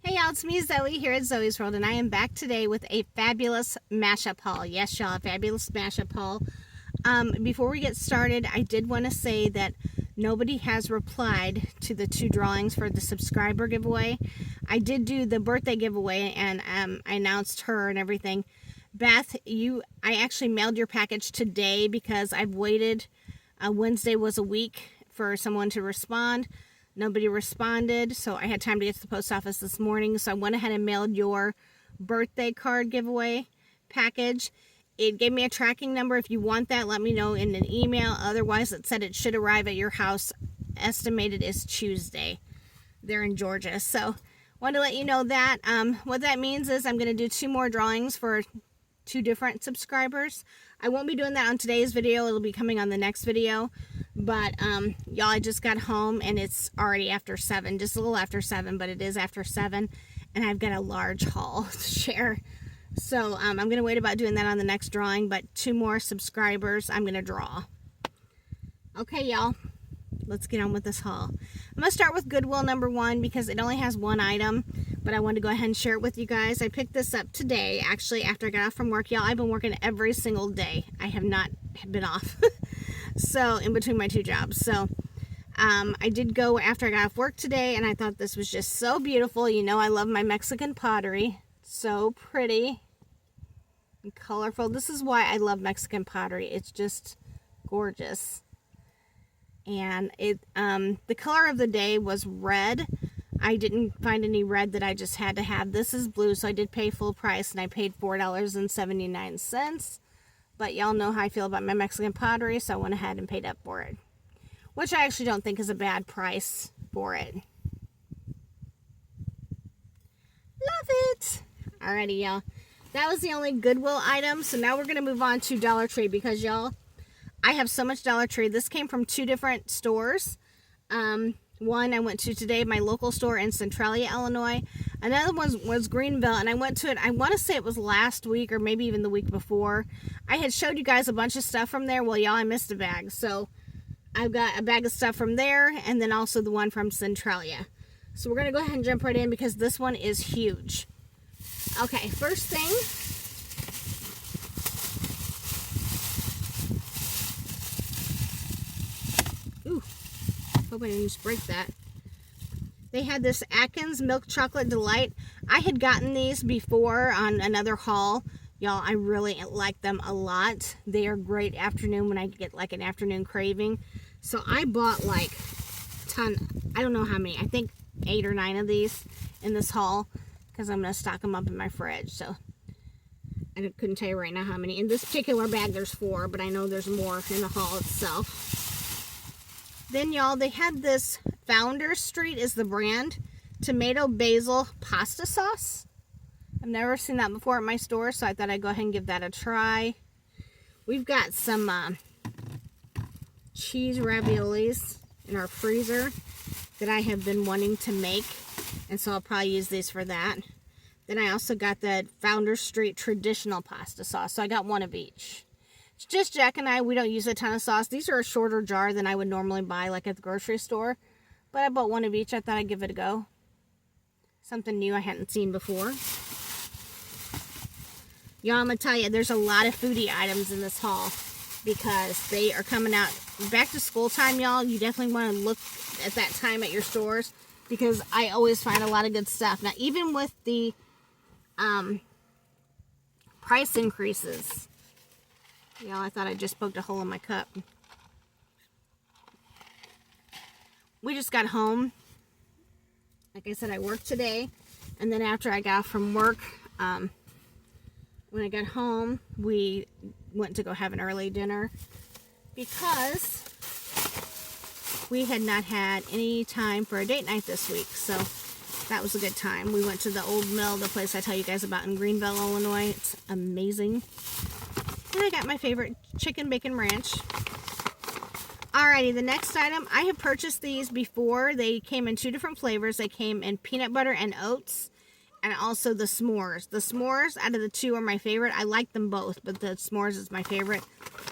Hey y'all, it's me Zoe here at Zoe's World, and I am back today with a fabulous mashup haul. Yes y'all, a fabulous mashup haul. Before we get started, I did want to say that nobody has replied to the 2 drawings for the subscriber giveaway. I did do the birthday giveaway, and I announced her and everything. Beth, I actually mailed your package today because I've waited. Wednesday was a week for someone to respond. Nobody responded, so I had time to get to the post office this morning, so I went ahead and mailed your birthday card giveaway package. It gave me a tracking number. If you want that, let me know in an email. Otherwise, it said it should arrive at your house. Estimated is Tuesday. They're in Georgia, so wanted to let you know that. What that means is I'm going to do 2 more drawings for 2 different subscribers. I won't be doing that on today's video. It'll be coming on the next video. But, y'all, I just got home, and it's already after 7. Just a little after 7, but it is after 7. And I've got a large haul to share. So, I'm going to wait about doing that on the next drawing. But 2 more subscribers I'm going to draw. Okay, y'all. Let's get on with this haul. I'm going to start with Goodwill number 1 because it only has 1 item. But I wanted to go ahead and share it with you guys. I picked this up today, actually, after I got off from work. Y'all, I've been working every single day. I have not been off. So, in between my 2 jobs. So, I did go after I got off work today, and I thought this was just so beautiful. You know, I love my Mexican pottery. So pretty and colorful. This is why I love Mexican pottery. It's just gorgeous. And the color of the day was red. I didn't find any red that I just had to have. This is blue, so I did pay full price, and I paid $4.79. But y'all know how I feel about my Mexican pottery, so I went ahead and paid up for it. Which I actually don't think is a bad price for it. Love it! Alrighty, y'all. That was the only Goodwill item, so now we're going to move on to Dollar Tree because, y'all, I have so much Dollar Tree. This came from 2 different stores. One I went to today, my local store in Centralia, Illinois. Another one was Greenville, and I went to it, I want to say it was last week or maybe even the week before. I had showed you guys a bunch of stuff from there. Well, y'all, I missed a bag. So I've got a bag of stuff from there and then also the one from Centralia. So we're going to go ahead and jump right in because this one is huge. Okay, first thing. Ooh. Hope I didn't just break that. They had this Atkins Milk Chocolate Delight. I had gotten these before on another haul. Y'all, I really like them a lot. They are great afternoon when I get like an afternoon craving. So I bought like a ton. I don't know how many. I think 8 or 9 of these in this haul because I'm going to stock them up in my fridge. So I couldn't tell you right now how many. In this particular bag there's 4, but I know there's more in the haul itself. Then, y'all, they had this Founders Street is the brand. Tomato basil pasta sauce. I've never seen that before at my store, so I thought I'd go ahead and give that a try. We've got some cheese raviolis in our freezer that I have been wanting to make, and so I'll probably use these for that. Then I also got the Founders Street traditional pasta sauce, so I got 1 of each. It's just Jack and I, we don't use a ton of sauce. These are a shorter jar than I would normally buy, like at the grocery store. But I bought 1 of each. I thought I'd give it a go. Something new I hadn't seen before. Y'all, I'm going to tell you, there's a lot of foodie items in this haul because they are coming out back to school time, y'all. You definitely want to look at that time at your stores because I always find a lot of good stuff. Now, even with the price increases, y'all, I thought I just poked a hole in my cup. We just got home. Like I said, I worked today. And then after I got off from work, when I got home, we went to go have an early dinner because we had not had any time for a date night this week. So that was a good time. We went to the Old Mill, the place I tell you guys about in Greenville, Illinois. It's amazing. And I got my favorite chicken bacon ranch. Alrighty, the next item, I have purchased these before. They came in 2 different flavors. They came in peanut butter and oats, and also the s'mores. The s'mores out of the 2 are my favorite. I like them both, but the s'mores is my favorite.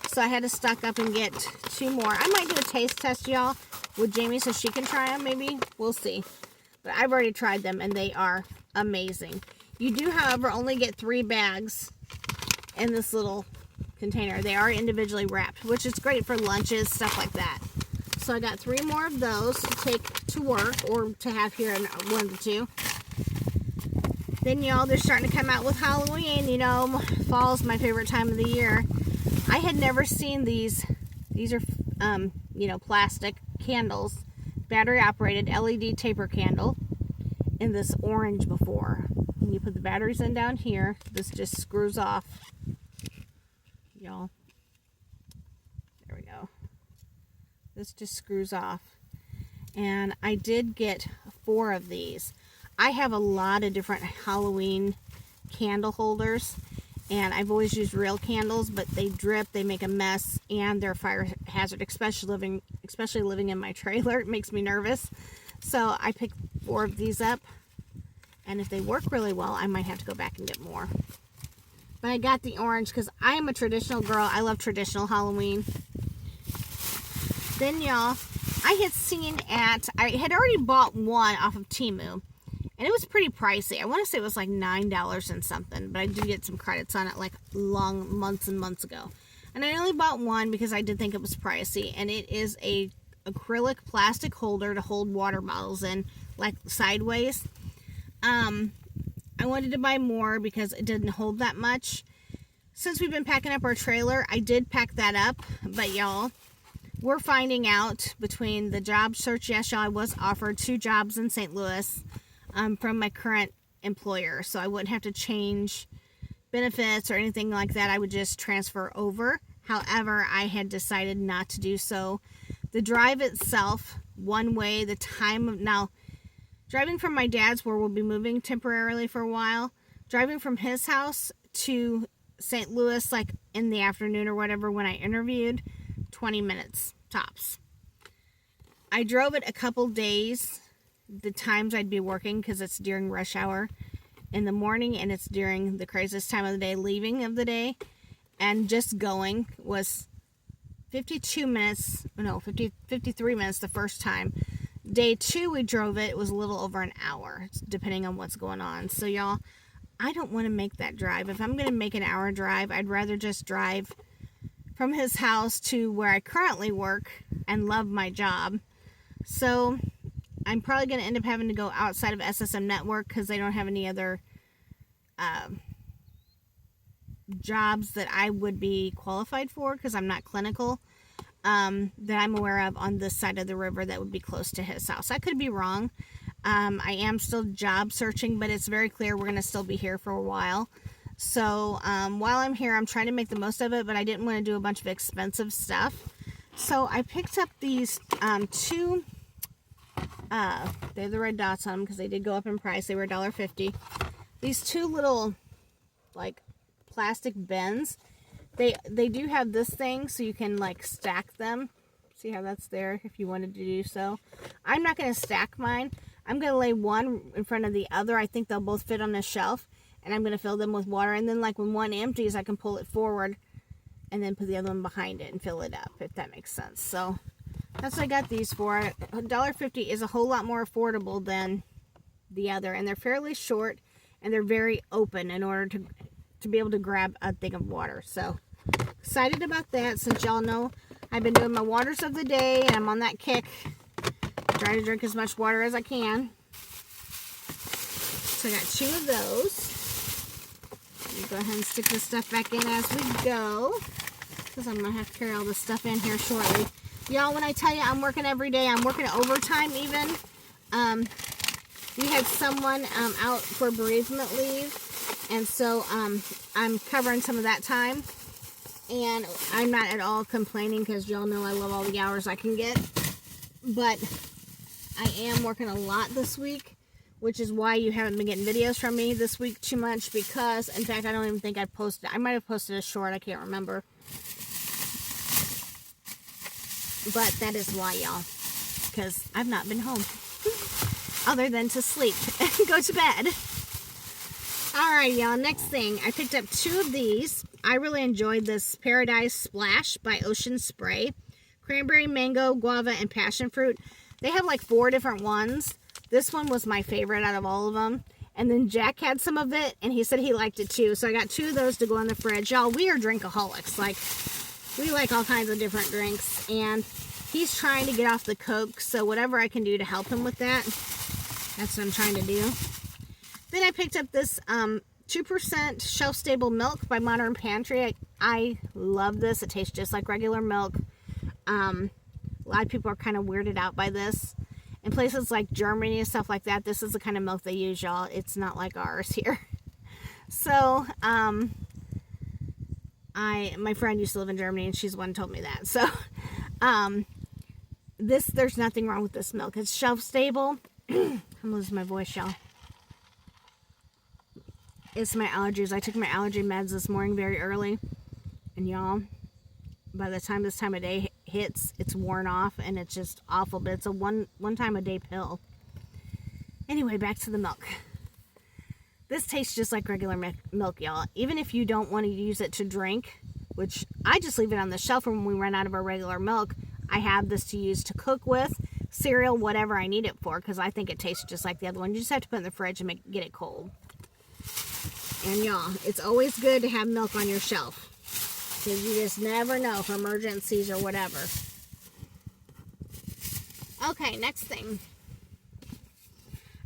So I had to stock up and get 2 more. I might do a taste test, y'all, with Jamie so she can try them maybe. We'll see. But I've already tried them, and they are amazing. You do, however, only get 3 bags in this little container. They are individually wrapped, which is great for lunches, stuff like that. So I got 3 more of those to take to work or to have here in one of the 2. Then, y'all, they're starting to come out with Halloween. You know, fall's my favorite time of the year. I had never seen these. These are, you know, plastic candles, battery operated LED taper candle in this orange before. And you put the batteries in down here. This just screws off. Y'all. There we go. This just screws off. And I did get 4 of these. I have a lot of different Halloween candle holders, and I've always used real candles, but they drip, they make a mess, and they're a fire hazard, especially living in my trailer. It makes me nervous. So I picked 4 of these up, and if they work really well, I might have to go back and get more. But I got the orange because I am a traditional girl. I love traditional Halloween. Then, y'all, I had already bought one off of Temu. And it was pretty pricey. I want to say it was like $9 and something. But I did get some credits on it like months and months ago. And I only bought one because I did think it was pricey. And it is a acrylic plastic holder to hold water bottles in, like sideways. I wanted to buy more because it didn't hold that much. Since we've been packing up our trailer, I did pack that up. But y'all, we're finding out between the job search. Yes, y'all, I was offered 2 jobs in St. Louis. From my current employer, so I wouldn't have to change benefits or anything like that. I would just transfer over. However, I had decided not to do so. The drive itself, one way, the time of now, driving from my dad's, where we'll be moving temporarily for a while, driving from his house to St. Louis, like in the afternoon or whatever, when I interviewed, 20 minutes tops. I drove it a couple days. The times I'd be working, because it's during rush hour in the morning and it's during the craziest time of the day, leaving of the day, and just going was 53 minutes the first time. Day 2 we drove it was a little over an hour, depending on what's going on. So y'all, I don't want to make that drive. If I'm going to make an hour drive, I'd rather just drive from his house to where I currently work and love my job. So I'm probably going to end up having to go outside of SSM Network because they don't have any other jobs that I would be qualified for, because I'm not clinical, that I'm aware of on this side of the river that would be close to his house. I could be wrong. I am still job searching, but it's very clear we're going to still be here for a while. So while I'm here, I'm trying to make the most of it, but I didn't want to do a bunch of expensive stuff. So I picked up these 2... they have the red dots on them because they did go up in price. They were $1.50. These 2 little, like, plastic bins. They do have this thing so you can, like, stack them. See how that's there if you wanted to do so. I'm not going to stack mine. I'm going to lay one in front of the other. I think they'll both fit on the shelf. And I'm going to fill them with water. And then, like, when one empties, I can pull it forward and then put the other one behind it and fill it up, if that makes sense. So that's what I got these for. $1.50 is a whole lot more affordable than the other. And they're fairly short, and they're very open in order to be able to grab a thing of water. So, excited about that. Since y'all know, I've been doing my waters of the day, and I'm on that kick. Trying to drink as much water as I can. So I got 2 of those. Let me go ahead and stick this stuff back in as we go, because I'm going to have to carry all this stuff in here shortly. Y'all, when I tell you I'm working every day, I'm working overtime even. We had someone out for bereavement leave, and so I'm covering some of that time. And I'm not at all complaining, because y'all know I love all the hours I can get. But I am working a lot this week, which is why you haven't been getting videos from me this week too much, because, in fact, I don't even think I posted. I might have posted a short, I can't remember. But that is why, y'all, because I've not been home other than to sleep and go to bed. Alright, y'all, next thing, I picked up 2 of these. I really enjoyed this Paradise Splash by Ocean Spray. Cranberry, mango, guava, and passion fruit. They have like 4 different ones. This one was my favorite out of all of them. And then Jack had some of it, and he said he liked it too. So I got 2 of those to go in the fridge. Y'all, we are drinkaholics. Like, we like all kinds of different drinks. And he's trying to get off the Coke, so whatever I can do to help him with that, that's what I'm trying to do. Then I picked up this 2% shelf-stable milk by Modern Pantry. I love this. It tastes just like regular milk. A lot of people are kind of weirded out by this. In places like Germany and stuff like that, this is the kind of milk they use, y'all. It's not like ours here. So, my friend used to live in Germany, and she's the one who told me that. So, there's nothing wrong with this milk. It's shelf-stable. I'm losing my voice, y'all. It's my allergies. I took my allergy meds this morning very early. And y'all, by the time this time of day hits, it's worn off and it's just awful. But it's a one time a day pill. Anyway, back to the milk. This tastes just like regular milk, y'all. Even if you don't want to use it to drink, which I just leave it on the shelf when we run out of our regular milk, I have this to use to cook with, cereal, whatever I need it for, because I think it tastes just like the other one. You just have to put it in the fridge and get it cold. And y'all, it's always good to have milk on your shelf, because you just never know for emergencies or whatever. Okay, next thing.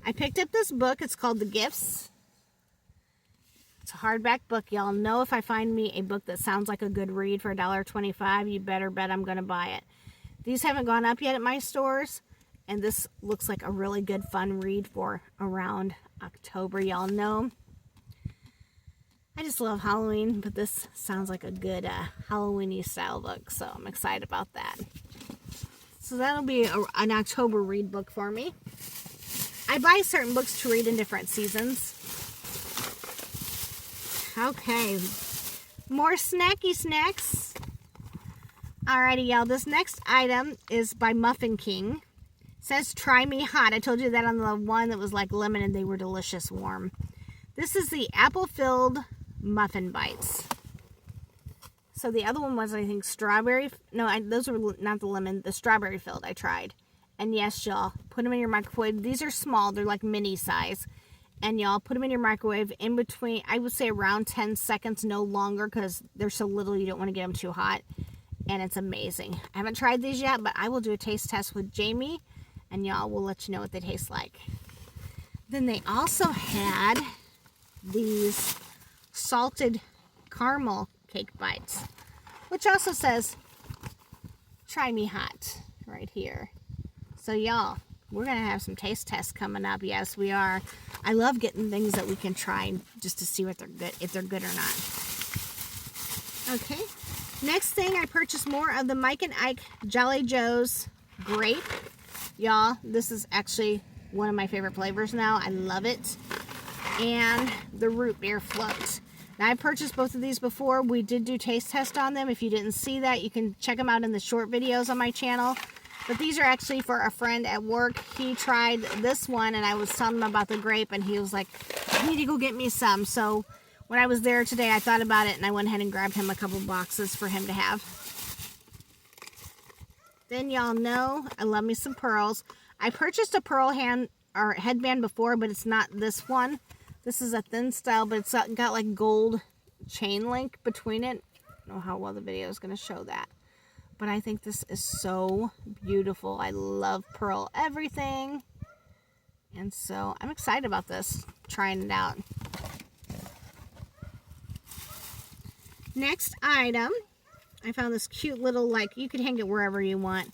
I picked up this book. It's called The Gifts. It's a hardback book. Y'all know if I find me a book that sounds like a good read for $1.25, you better bet I'm going to buy it. These haven't gone up yet at my stores, and this looks like a really good fun read for around October. Y'all know I just love Halloween, but this sounds like a good Halloween-y style book, so I'm excited about that. So that'll be an October read book for me. I buy certain books to read in different seasons. Okay, more snacky snacks. Alrighty, y'all, this next item is by Muffin King. It says, try me hot. I told you that on the one that was like lemon, and they were delicious warm. This is the apple-filled muffin bites. So the other one was, I think, strawberry. No, those were not the lemon, the strawberry filled I tried. And yes, y'all, put them in your microwave. These are small. They're like mini size. And y'all, put them in your microwave in between, I would say around 10 seconds, no longer, because they're so little you don't want to get them too hot. And it's amazing. I haven't tried these yet, but I will do a taste test with Jamie, and y'all will let you know what they taste like. Then they also had these salted caramel cake bites, which also says, try me hot, right here. So y'all, we're going to have some taste tests coming up. Yes, we are. I love getting things that we can try just to see what they're good, if they're good or not. Okay. Next thing, I purchased more of the Mike and Ike Jolly Joe's grape. Y'all, this is actually one of my favorite flavors now. I love it. And the root beer float. Now, I purchased both of these before. We did do taste test on them. If you didn't see that, you can check them out in the short videos on my channel. But these are actually for a friend at work. He tried this one, and I was telling him about the grape, and he was like, I need to go get me some. So when I was there today, I thought about it, and I went ahead and grabbed him a couple boxes for him to have. Then y'all know I love me some pearls. I purchased a pearl headband before, but it's not this one. This is a thin style, but it's got like gold chain link between it. I don't know how well the video is going to show that. But I think this is so beautiful. I love pearl everything. And so I'm excited about this, trying it out. Next item, I found this cute little, like, you can hang it wherever you want.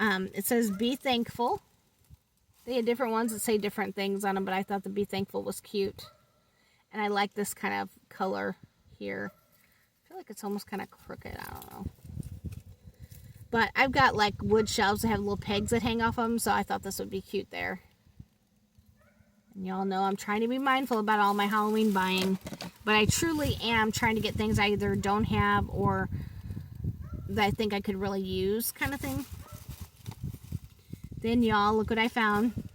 It says, be thankful. They had different ones that say different things on them, but I thought the be thankful was cute. And I like this kind of color here. I feel like it's almost kind of crooked. I don't know. But I've got like wood shelves that have little pegs that hang off them, so I thought this would be cute there. And y'all know I'm trying to be mindful about all my Halloween buying. But I truly am trying to get things I either don't have or that I think I could really use, kind of thing. Then y'all, look what I found.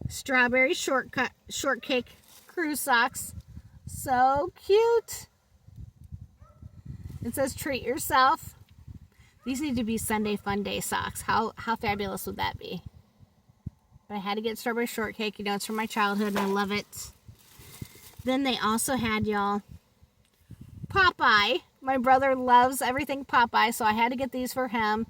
Strawberry shortcake crew socks. So cute. It says treat yourself. These need to be Sunday Fun Day socks. How fabulous would that be? But I had to get strawberry shortcake. You know, it's from my childhood and I love it. Then they also had, y'all, Popeye. My brother loves everything Popeye, so I had to get these for him.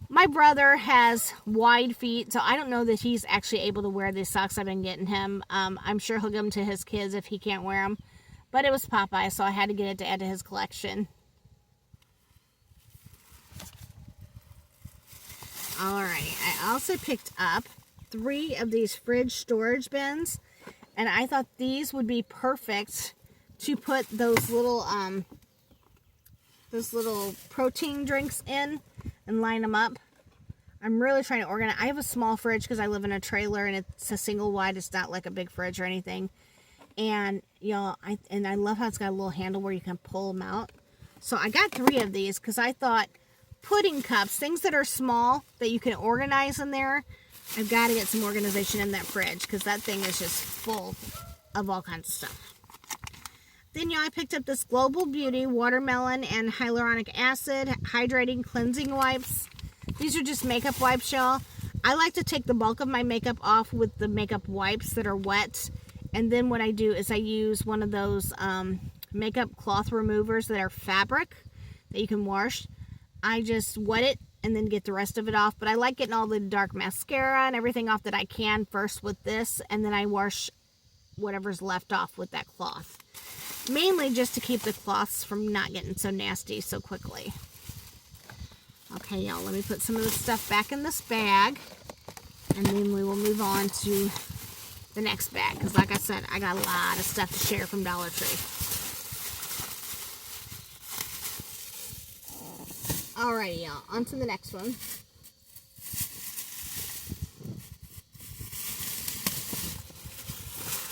My brother has wide feet, so I don't know that he's actually able to wear these socks I've been getting him. I'm sure he'll give them to his kids if he can't wear them. But it was Popeye, so I had to get it to add to his collection. Alright, I also picked up 3 of these fridge storage bins. And I thought these would be perfect to put those little protein drinks in and line them up. I'm really trying to organize. I have a small fridge because I live in a trailer and it's a single wide. It's not like a big fridge or anything. And y'all, I love how it's got a little handle where you can pull them out. So I got 3 of these because I thought pudding cups, things that are small that you can organize in there. I've got to get some organization in that fridge because that thing is just full of all kinds of stuff. Then, y'all, I picked up this Global Beauty Watermelon and Hyaluronic Acid Hydrating Cleansing Wipes. These are just makeup wipes, y'all. I like to take the bulk of my makeup off with the makeup wipes that are wet. And then what I do is I use one of those makeup cloth removers that are fabric that you can wash. I just wet it and then get the rest of it off. But I like getting all the dark mascara and everything off that I can first with this. And then I wash whatever's left off with that cloth. Mainly just to keep the cloths from not getting so nasty so quickly. Okay, y'all, let me put some of this stuff back in this bag. And then we will move on to the next bag. Because like I said, I got a lot of stuff to share from Dollar Tree. Alrighty, y'all, on to the next one.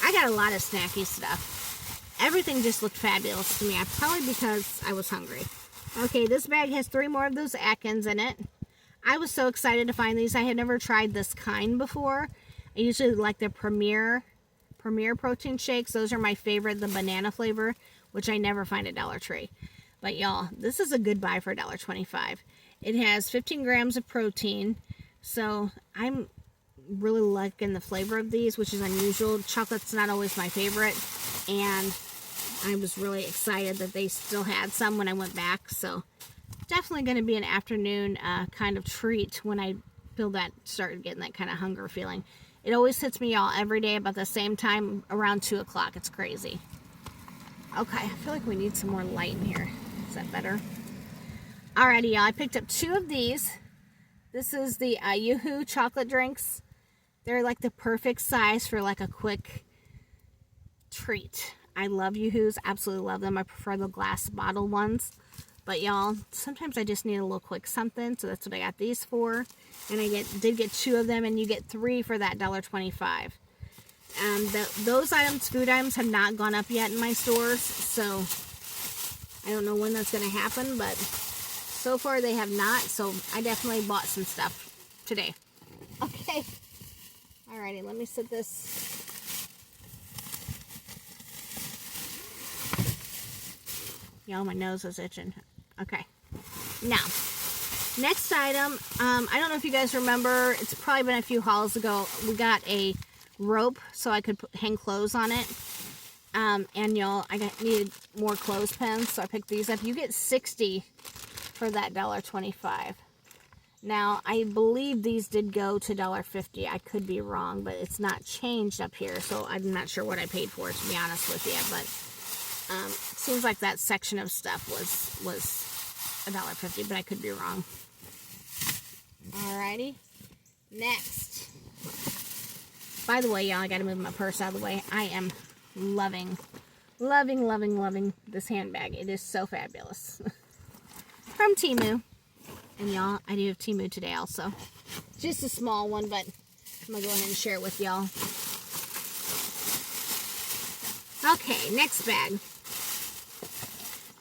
I got a lot of snacky stuff. Everything just looked fabulous to me. Probably because I was hungry. Okay, this bag has 3 more of those Atkins in it. I was so excited to find these. I had never tried this kind before. I usually like the Premier protein shakes. Those are my favorite, the banana flavor, which I never find at Dollar Tree. But y'all, this is a good buy for $1.25. It has 15 grams of protein. So I'm really liking the flavor of these, which is unusual. Chocolate's not always my favorite. And I was really excited that they still had some when I went back. So definitely going to be an afternoon kind of treat when I started getting that kind of hunger feeling. It always hits me, y'all, every day about the same time around 2 o'clock. It's crazy. Okay, I feel like we need some more light in here. Is that better? Alrighty, y'all. I picked up 2 of these. This is the Yoo-hoo chocolate drinks. They're like the perfect size for like a quick treat. I love Yoo-hoos. Absolutely love them. I prefer the glass bottle ones. But y'all, sometimes I just need a little quick something. So that's what I got these for. And I did get 2 of them. And you get 3 for that $1.25. Those items, food items, have not gone up yet in my stores. So I don't know when that's going to happen. But so far they have not. So I definitely bought some stuff today. Okay. Alrighty, let me set this. Y'all, my nose is itching. Okay. Now, next item. I don't know if you guys remember. It's probably been a few hauls ago. We got a rope so I could hang clothes on it. And y'all, needed more clothespins, so I picked these up. You get 60 for that $1.25. Now, I believe these did go to $1.50. I could be wrong, but it's not changed up here, so I'm not sure what I paid for it, to be honest with you. But it seems like that section of stuff was $1.50, but I could be wrong. Alrighty. Next. By the way, y'all, I gotta move my purse out of the way. I am loving this handbag. It is so fabulous. From Temu. And y'all, I do have Temu today also. Just a small one, but I'm going to go ahead and share it with y'all. Okay, next bag.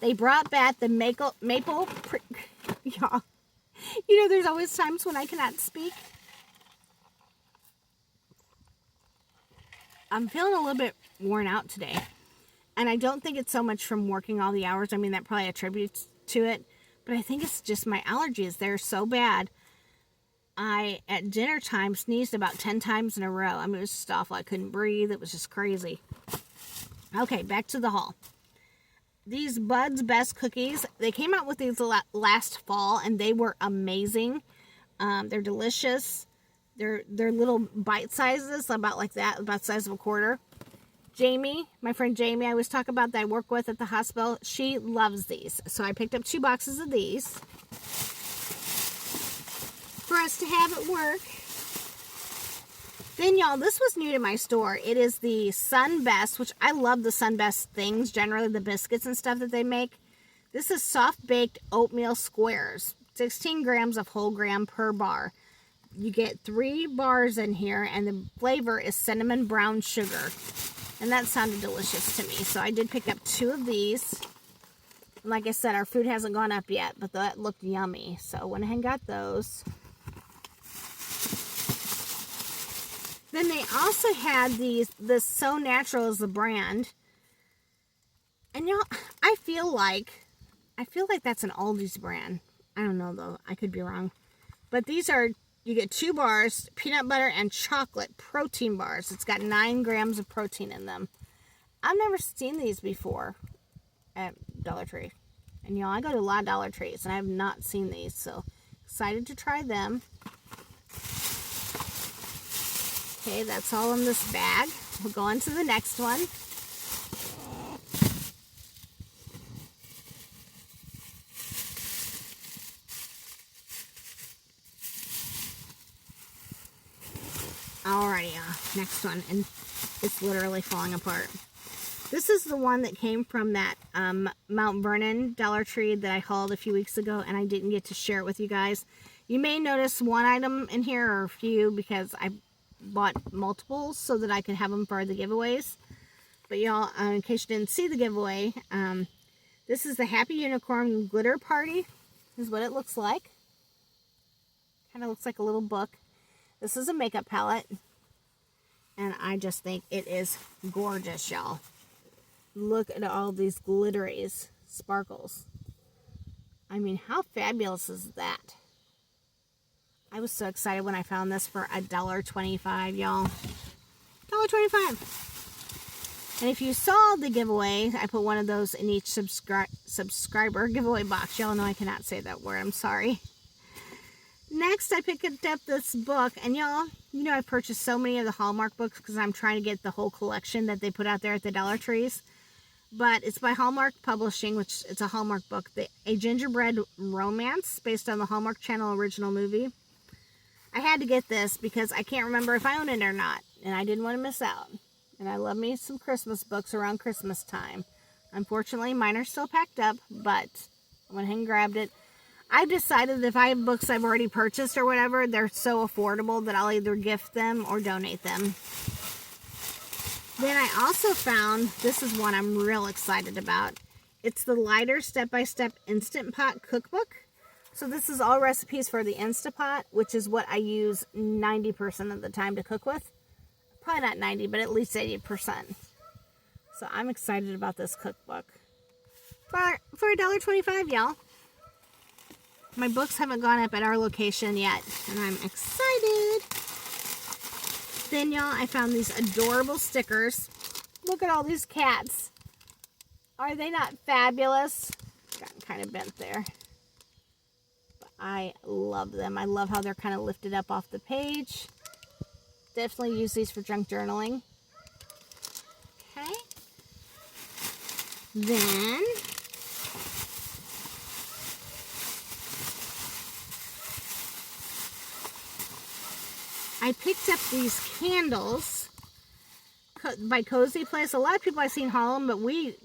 They brought back the maple y'all. You know, there's always times when I cannot speak. I'm feeling a little bit worn out today. And I don't think it's so much from working all the hours. I mean, that probably attributes to it. But I think it's just my allergies. They're so bad. I, at dinner time, sneezed about 10 times in a row. I mean, it was just awful. I couldn't breathe. It was just crazy. Okay, back to the haul. These Bud's Best cookies, they came out with these last fall, and they were amazing. They're delicious. They're little bite sizes, about like that, about the size of a quarter. Jamie, my friend Jamie, I always talk about, that I work with at the hospital, she loves these. So I picked up 2 boxes of these for us to have at work. Then, y'all, this was new to my store. It is the Sun Best, which I love the Sun Best things, generally the biscuits and stuff that they make. This is soft-baked oatmeal squares, 16 grams of whole gram per bar. You get 3 bars in here, and the flavor is cinnamon brown sugar. And that sounded delicious to me, so I did pick up 2 of these. And like I said, our food hasn't gone up yet, but that looked yummy, so I went ahead and got those. Then they also had this So Natural is the brand. And y'all, I feel like that's an Aldi's brand. I don't know though, I could be wrong. But these are, you get 2 bars, peanut butter and chocolate protein bars. It's got 9 grams of protein in them. I've never seen these before at Dollar Tree. And y'all, I go to a lot of Dollar Trees and I have not seen these, so excited to try them. Okay, that's all in this bag. We'll go on to the next one. Alrighty, next one, and it's literally falling apart. This is the one that came from that Mount Vernon Dollar Tree that I hauled a few weeks ago, and I didn't get to share it with you guys. You may notice one item in here, or a few, because I bought multiples so that I could have them for the giveaways. But y'all, in case you didn't see the giveaway, this is the Happy Unicorn Glitter Party. This is what it looks like. Kind of looks like a little book. This is a makeup palette, and I just think it is gorgeous, y'all. Look at all these glitteries, sparkles. I mean, how fabulous is that? I was so excited when I found this for $1.25, y'all. $1.25. And if you saw the giveaway, I put one of those in each subscriber giveaway box. Y'all know I cannot say that word. I'm sorry. Next, I picked up this book. And y'all, you know I purchased so many of the Hallmark books because I'm trying to get the whole collection that they put out there at the Dollar Trees. But it's by Hallmark Publishing, which it's a Hallmark book. A Gingerbread Romance, based on the Hallmark Channel original movie. I had to get this because I can't remember if I own it or not, and I didn't want to miss out. And I love me some Christmas books around Christmas time. Unfortunately, mine are still packed up, but I went ahead and grabbed it. I've decided that if I have books I've already purchased or whatever, they're so affordable that I'll either gift them or donate them. Then I also found, this is one I'm real excited about. It's the Lighter Step-by-Step Instant Pot Cookbook. So this is all recipes for the Instapot, which is what I use 90% of the time to cook with. Probably not 90, but at least 80%. So I'm excited about this cookbook. For $1.25, y'all. My books haven't gone up at our location yet, and I'm excited. Then, y'all, I found these adorable stickers. Look at all these cats. Are they not fabulous? Gotten kind of bent there. I love them. I love how they're kind of lifted up off the page. Definitely use these for junk journaling. Okay. Then I picked up these candles by Cozy Place. A lot of people I've seen haul them, but we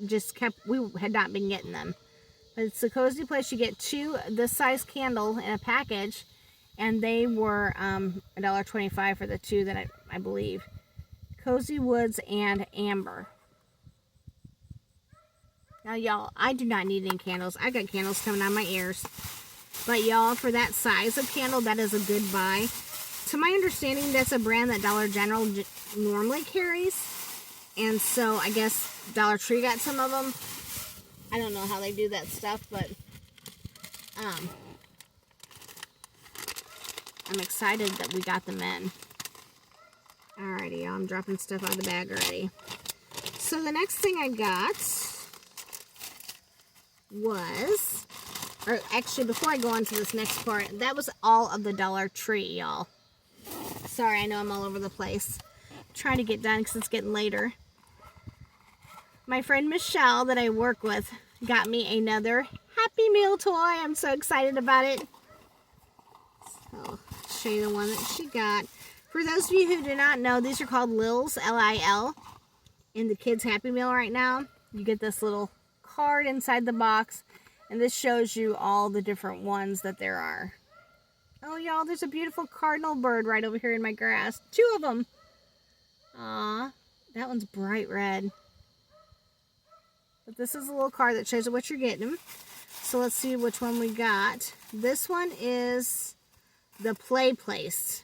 had not been getting them. It's a Cozy Place. You get 2 this size candle in a package, and they were $1.25 for the 2 that I believe. Cozy Woods and Amber. Now, y'all, I do not need any candles. I got candles coming out of my ears. But, y'all, for that size of candle, that is a good buy. To my understanding, that's a brand that Dollar General normally carries. And so, I guess Dollar Tree got some of them. I don't know how they do that stuff, but I'm excited that we got them in. Alrighty, y'all, I'm dropping stuff out of the bag already. So the next thing I got was, or actually before I go on to this next part, that was all of the Dollar Tree, y'all. Sorry, I know I'm all over the place. I'm trying to get done because it's getting later. My friend Michelle that I work with got me another Happy Meal toy. I'm so excited about it. So, I'll show you the one that she got. For those of you who do not know, these are called Lils, L-I-L, in the kids' Happy Meal right now. You get this little card inside the box, and this shows you all the different ones that there are. Oh, y'all, there's a beautiful cardinal bird right over here in my grass. 2 of them. Aw, that one's bright red. But this is a little card that shows you what you're getting. So let's see which one we got. This one is the Play Place.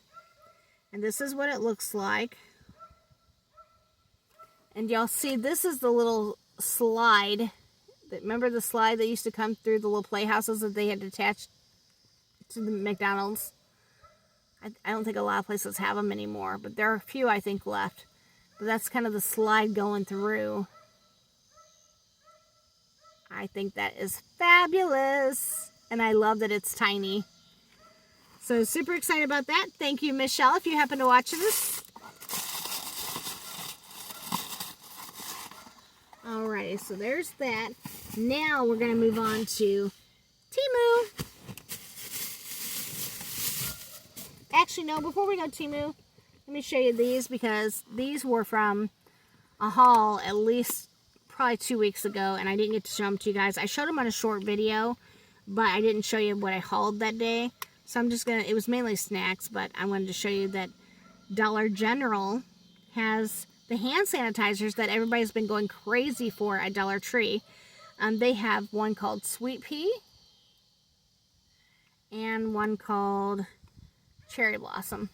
And this is what it looks like. And y'all see, this is the little slide. Remember the slide that used to come through the little playhouses that they had attached to the McDonald's? I don't think a lot of places have them anymore, but there are a few, I think, left. But that's kind of the slide going through. I think that is fabulous. And I love that it's tiny. So super excited about that. Thank you, Michelle, if you happen to watch this. Alrighty, so there's that. Now we're going to move on to Temu. Actually, no, before we go to Temu, let me show you these because these were from a haul at least probably 2 weeks ago, and I didn't get to show them to you guys. I showed them on a short video, but I didn't show you what I hauled that day. So I'm just going to, it was mainly snacks, but I wanted to show you that Dollar General has the hand sanitizers that everybody's been going crazy for at Dollar Tree. They have one called Sweet Pea and one called Cherry Blossom.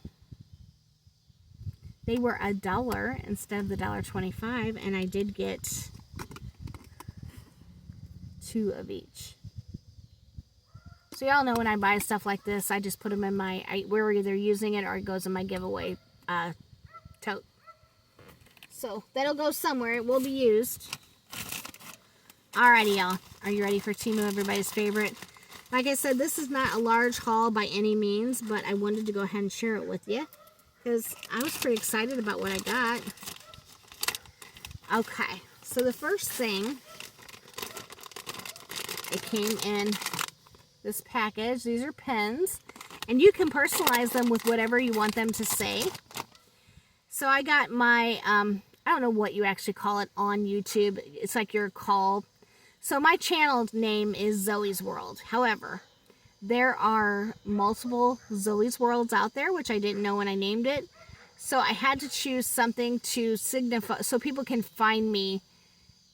They were $1 instead of the $1.25, and I did get 2 of each. So y'all know when I buy stuff like this, I just put them in my, we're either using it or it goes in my giveaway tote. So that'll go somewhere. It will be used. Alrighty, y'all. Are you ready for Temu, everybody's favorite? Like I said, this is not a large haul by any means, but I wanted to go ahead and share it with you because I was pretty excited about what I got. Okay, so the first thing, it came in this package. These are pens, and you can personalize them with whatever you want them to say. So I got my, I don't know what you actually call it on YouTube. It's like your call. So my channel name is Zoe's World. However, there are multiple Zoe's Worlds out there, which I didn't know when I named it. So I had to choose something to signify, so people can find me.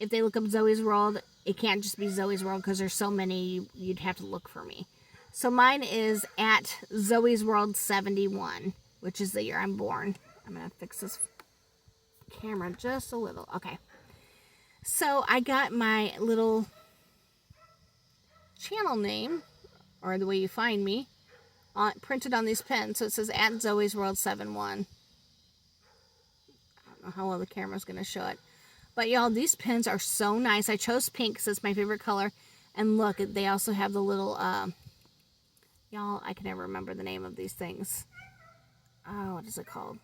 If they look up Zoe's World, it can't just be Zoe's World because there's so many, you'd have to look for me. So mine is at Zoe's World 71, which is the year I'm born. I'm going to fix this camera just a little. Okay. So I got my little channel name, or the way you find me, printed on these pens. So it says at Zoe's World 71. I don't know how well the camera's going to show it. But y'all, these pens are so nice. I chose pink because it's my favorite color. And look, they also have the little, y'all, I can never remember the name of these things. Oh, what is it called?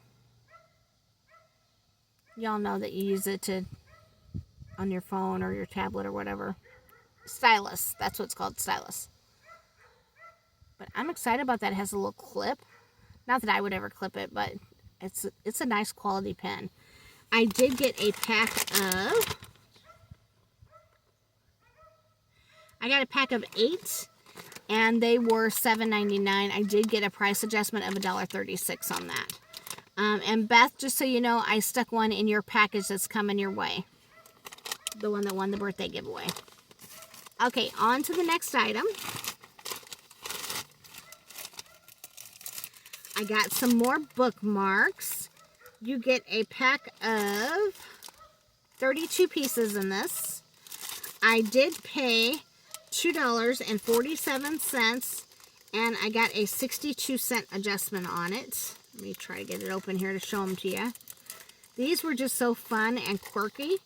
Y'all know that you use it to, on your phone or your tablet or whatever. Stylus. That's what it's called, stylus. But I'm excited about that. It has a little clip. Not that I would ever clip it, but it's a nice quality pen. I did get a pack of, I got a pack of 8, and they were $7.99. I did get a price adjustment of $1.36 on that. And Beth, just so you know, I stuck one in your package that's coming your way. The one that won the birthday giveaway. Okay, on to the next item. I got some more bookmarks. You get a pack of 32 pieces in this. I did pay $2.47, and I got a 62-cent adjustment on it. Let me try to get it open here to show them to you. These were just so fun and quirky.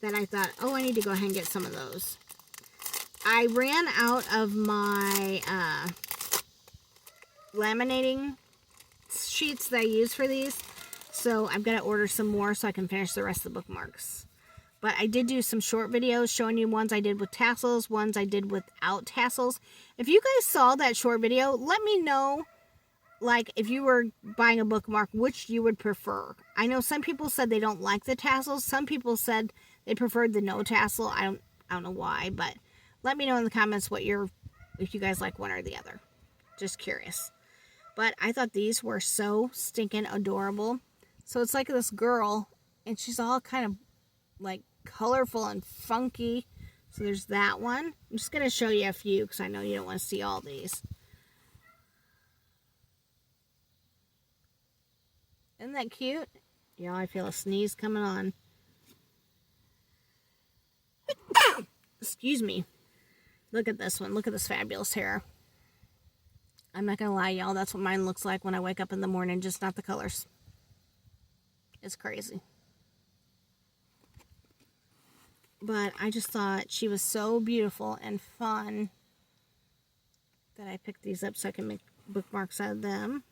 that I thought, oh, I need to go ahead and get some of those. I ran out of my laminating sheets that I use for these, so I've got to order some more so I can finish the rest of the bookmarks. But I did do some short videos showing you ones I did with tassels, ones I did without tassels. If you guys saw that short video, let me know, like, if you were buying a bookmark, which you would prefer. I know some people said they don't like the tassels. Some people said they preferred the no tassel. I don't know why, but let me know in the comments if you guys like one or the other. Just curious. But I thought these were so stinking adorable. So it's like this girl, and she's all kind of like colorful and funky. So there's that one. I'm just going to show you a few because I know you don't want to see all these. Isn't that cute? Y'all, I feel a sneeze coming on. Excuse me. Look at this one. Look at this fabulous hair. I'm not going to lie, y'all. That's what mine looks like when I wake up in the morning. Just not the colors. It's crazy. But I just thought she was so beautiful and fun that I picked these up so I can make bookmarks out of them.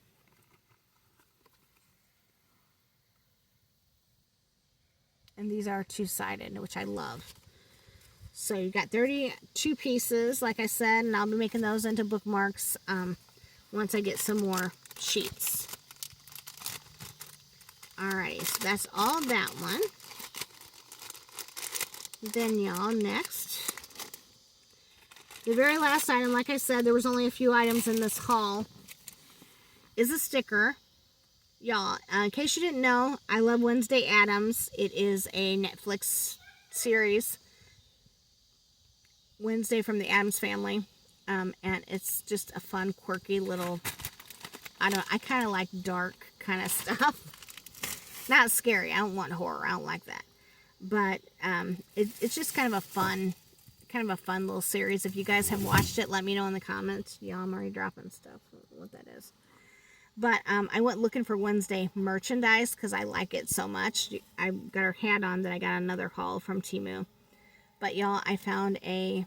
And these are two-sided, which I love. So you got 32 pieces, like I said, and I'll be making those into bookmarks once I get some more sheets. Alrighty, so that's all that one. Then, y'all, next, the very last item, like I said, there was only a few items in this haul, is a sticker. Y'all, in case you didn't know, I love Wednesday Addams. It is a Netflix series, Wednesday from the Addams Family, and it's just a fun, quirky little, I kind of like dark kind of stuff. Not scary. I don't want horror. I don't like that. But it's just kind of a fun little series. If you guys have watched it, let me know in the comments. Y'all, I'm already dropping stuff. I don't know what that is. But I went looking for Wednesday merchandise because I like it so much. I got her hat on that I got another haul from Temu. But y'all, I found a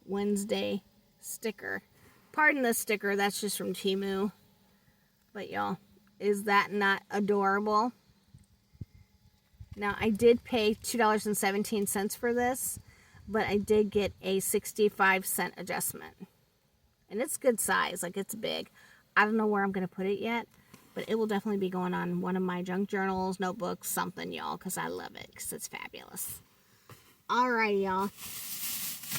Wednesday sticker. Pardon the sticker, that's just from Temu. But y'all, is that not adorable? Now, I did pay $2.17 for this, but I did get a 65-cent adjustment. And it's good size, like it's big. I don't know where I'm going to put it yet, but it will definitely be going on one of my junk journals, notebooks, something, y'all, because I love it, because it's fabulous. Alright, y'all.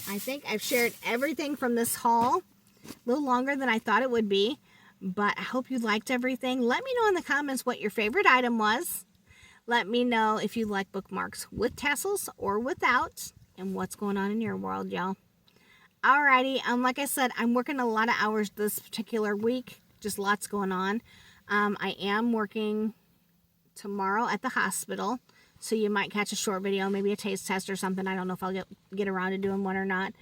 I think I've shared everything from this haul. A little longer than I thought it would be, but I hope you liked everything. Let me know in the comments what your favorite item was. Let me know if you like bookmarks with tassels or without, and what's going on in your world, y'all. Alrighty, like I said, I'm working a lot of hours this particular week. Just lots going on. I am working tomorrow at the hospital, so you might catch a short video, maybe a taste test or something. I don't know if I'll get around to doing one or not.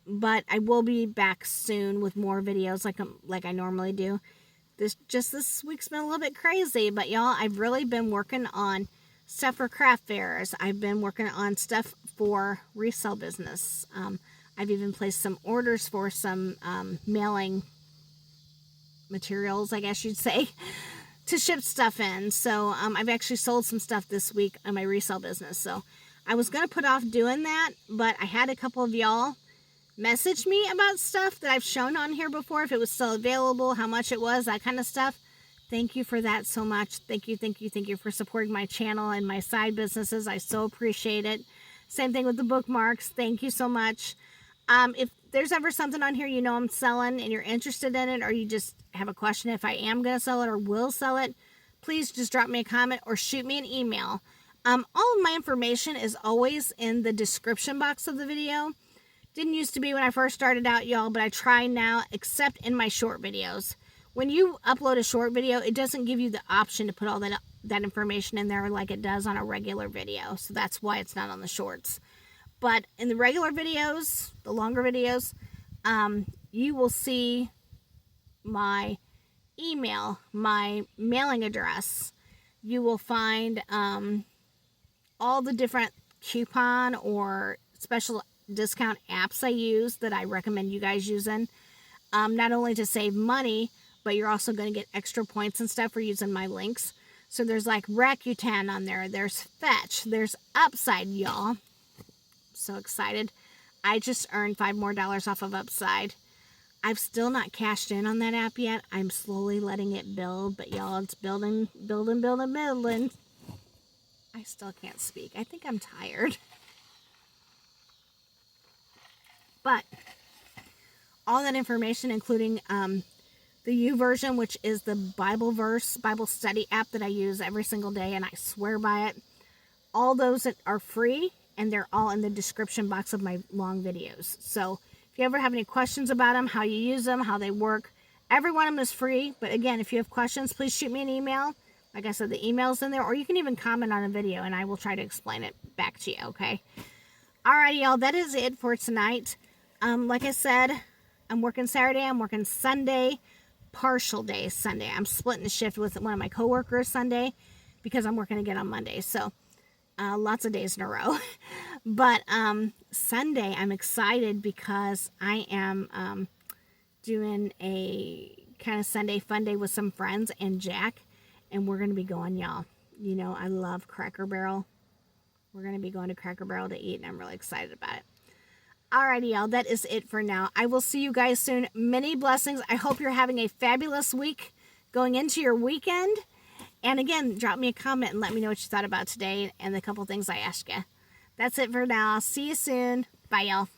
But I will be back soon with more videos like I normally do. This week's been a little bit crazy, but y'all, I've really been working on stuff for craft fairs. I've been working on stuff for resale business. I've even placed some orders for some mailing materials, I guess you'd say, to ship stuff in. So I've actually sold some stuff this week on my resale business. So I was going to put off doing that, but I had a couple of y'all message me about stuff that I've shown on here before, if it was still available, how much it was, that kind of stuff. Thank you for that so much. Thank you for supporting my channel and my side businesses. I so appreciate it. Same thing with the bookmarks. Thank you so much. If there's ever something on here you know I'm selling and you're interested in it, or you just have a question if I am going to sell it or will sell it, please just drop me a comment or shoot me an email. All of my information is always in the description box of the video. Didn't used to be when I first started out, y'all, but I try now, except in my short videos. When you upload a short video, it doesn't give you the option to put all that information in there like it does on a regular video. So that's why it's not on the shorts. But in the regular videos, the longer videos, you will see my email, my mailing address. You will find all the different coupon or special discount apps I use that I recommend you guys using. Not only to save money, but you're also going to get extra points and stuff for using my links. So there's like Rakuten on there. There's Fetch. There's Upside, y'all. So excited. I just earned $5 more off of Upside. I've still not cashed in on that app yet. I'm slowly letting it build, but y'all, it's building. I still can't speak. I think I'm tired. But all that information, including the Youversion, which is the Bible study app that I use every single day, and I swear by it. All those that are free, and they're all in the description box of my long videos. So if you ever have any questions about them, how you use them, how they work, every one of them is free. But again, if you have questions, please shoot me an email. Like I said, the email's in there, or you can even comment on a video, and I will try to explain it back to you, okay? Alrighty, y'all, that is it for tonight. Like I said, I'm working Saturday, I'm working Sunday, partial day Sunday. I'm splitting the shift with one of my coworkers Sunday because I'm working again on Monday. So lots of days in a row. But Sunday, I'm excited because I am doing a kind of Sunday fun day with some friends and Jack. And we're going to be going, y'all. You know, I love Cracker Barrel. We're going to be going to Cracker Barrel to eat, and I'm really excited about it. Alrighty, y'all, that is it for now. I will see you guys soon. Many blessings. I hope you're having a fabulous week going into your weekend. And again, drop me a comment and let me know what you thought about today and the couple things I asked you. That's it for now. See you soon. Bye, y'all.